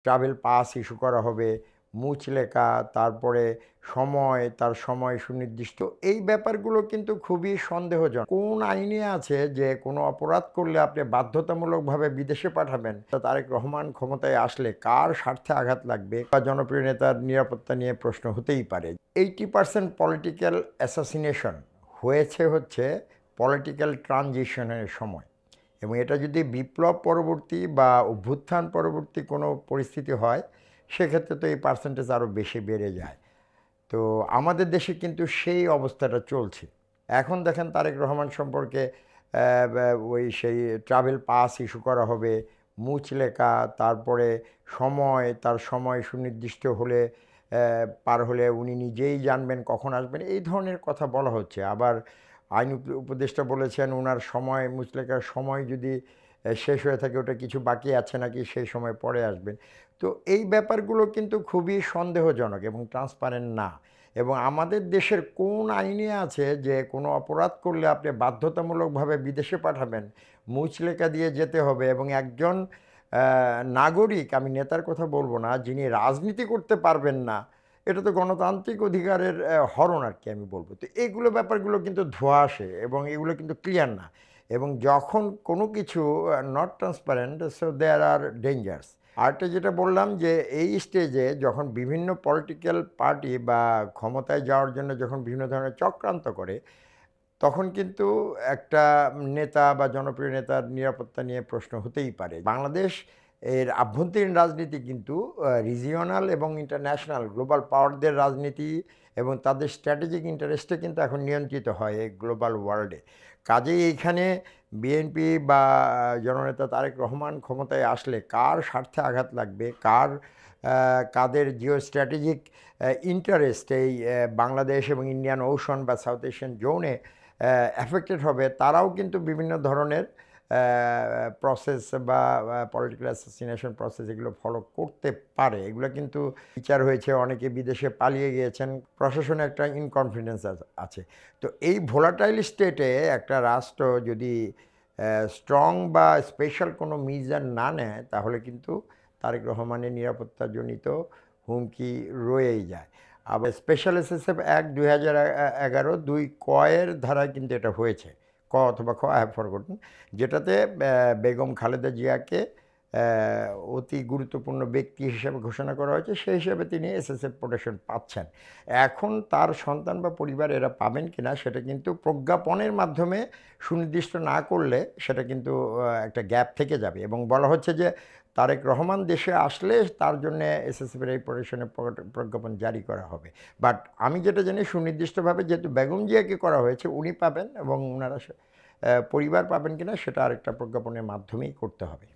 Travel pass issue করা হবে, মুচলেকা, তারপরে তার সময় সুনির্দিষ্ট। এই ব্যাপারগুলো কিন্তু খুবই সন্দেহজনক। কোন আইনে আছে যে কোনো অপরাধ করলে আপনি বাধ্যতামূলকভাবে বিদেশে পাঠাবেন? তারেক রহমান ক্ষমতায় আসলে কার স্বার্থে আঘাত লাগবে বা জনপ্রিয় নেতার নিরাপত্তা নিয়ে প্রশ্ন হতেই পারে। 80% পলিটিক্যাল অ্যাসাসিনেশন হচ্ছে পলিটিক্যাল ট্রানজিশনের সময়, এবং এটা যদি বিপ্লব পরবর্তী বা অভ্যুত্থান পরবর্তী কোনো পরিস্থিতি হয়, সেক্ষেত্রে তো এই পার্সেন্টেজ আরও বেশি বেড়ে যায়। তো আমাদের দেশে কিন্তু সেই অবস্থাটা চলছে। এখন দেখেন তারেক রহমান সম্পর্কে সেই ট্রাভেল পাস ইস্যু করা হবে, মুচলেকা, তারপরে তার সময় সুনির্দিষ্ট হলে পার হলে উনি নিজেই জানবেন কখন আসবেন, এই ধরনের কথা বলা হচ্ছে। আবার আইন উপদেষ্টা বলেছেন ওনার মুচলেকার সময় যদি শেষ হয়ে থাকে, ওটা কিছু বাকি আছে নাকি, সেই সময় পরে আসবেন। তো এই ব্যাপারগুলো কিন্তু খুবই সন্দেহজনক এবং ট্রান্সপারেন্ট না। এবং আমাদের দেশের কোন আইনে আছে যে কোনো অপরাধ করলে আপনি বাধ্যতামূলকভাবে বিদেশে পাঠাবেন, মুচলেকা দিয়ে যেতে হবে, এবং একজন নাগরিক, আমি নেতার কথা বলবো না, যিনি রাজনীতি করতে পারবেন না, এটা তো গণতান্ত্রিক অধিকারের হরণ আর কি আমি বলবো। তো এইগুলো ব্যাপারগুলো কিন্তু ধোঁয়াশে এবং এগুলো কিন্তু ক্লিয়ার না। এবং যখন কোনো কিছু not transparent, so there are dangers. আরেকটা যেটা বললাম যে এই স্টেজে যখন বিভিন্ন পলিটিক্যাল পার্টি বা ক্ষমতায় যাওয়ার জন্য যখন বিভিন্ন ধরনের চক্রান্ত করে, তখন কিন্তু একটা নেতা বা জনপ্রিয় নেতার নিরাপত্তা নিয়ে প্রশ্ন হতেই পারে। বাংলাদেশ এর আভ্যন্তরীণ রাজনীতি কিন্তু রিজিওনাল এবং ইন্টারন্যাশনাল গ্লোবাল পাওয়ারদের রাজনীতি এবং তাদের স্ট্র্যাটেজিক ইন্টারেস্টে কিন্তু এখন নিয়ন্ত্রিত হয় এই গ্লোবাল ওয়ার্ল্ডে। কাজেই এইখানে বিএনপি বা জননেতা তারেক রহমান ক্ষমতায় আসলে কার স্বার্থে আঘাত লাগবে, কাদের জিও স্ট্র্যাটেজিক ইন্টারেস্ট এই বাংলাদেশ এবং ইন্ডিয়ান ওশন বা সাউথ এশিয়ান জোনে অ্যাফেক্টেড হবে, তারাও কিন্তু বিভিন্ন ধরনের প্রসেস বা পলিটিক্যাল অ্যাসাসিনেশন প্রসেস এগুলো ফলো করতে পারে। এগুলো কিন্তু বিচার হয়েছে, অনেকে বিদেশে পালিয়ে গিয়েছেন, প্রশাসনে একটা ইনকনফিডেন্স আছে। তো এই ভোলাটাইল স্টেটে একটা রাষ্ট্র যদি স্ট্রং বা স্পেশাল কোনো মিজার না নেয়, তাহলে কিন্তু তারেক রহমানের নিরাপত্তাজনিত হুমকি রয়েই যায়। আবার স্পেশাল এসএসএফ অ্যাক্ট 2011 2 ধারায় কিন্তু এটা হয়েছে, অথবা আই হ্যাভ ফরগটন, যেটাতে বেগম খালেদা জিয়াকে অতি গুরুত্বপূর্ণ ব্যক্তি হিসেবে ঘোষণা করা হয়েছে, সেই হিসেবে তিনি এসএসএফ প্রোটেকশন পাচ্ছেন। এখন তার সন্তান বা পরিবার এরা পাবেন কিনা সেটা কিন্তু প্রজ্ঞাপনের মাধ্যমে সুনির্দিষ্ট না করলে সেটা কিন্তু একটা গ্যাপ থেকে যাবে। এবং বলা হচ্ছে যে তারেক রহমান দেশে আসলে তার জন্য এসএসএফের এই প্রোটেকশনের প্রজ্ঞাপন জারি করা হবে। বাট আমি যেটা জানি সুনির্দিষ্টভাবে যেহেতু বেগম জিয়াকে করা হয়েছে, উনি পাবেন, এবং ওনারা পরিবার পাবেন কিনা সেটা আরেকটা প্রজ্ঞাপনের মাধ্যমেই করতে হবে।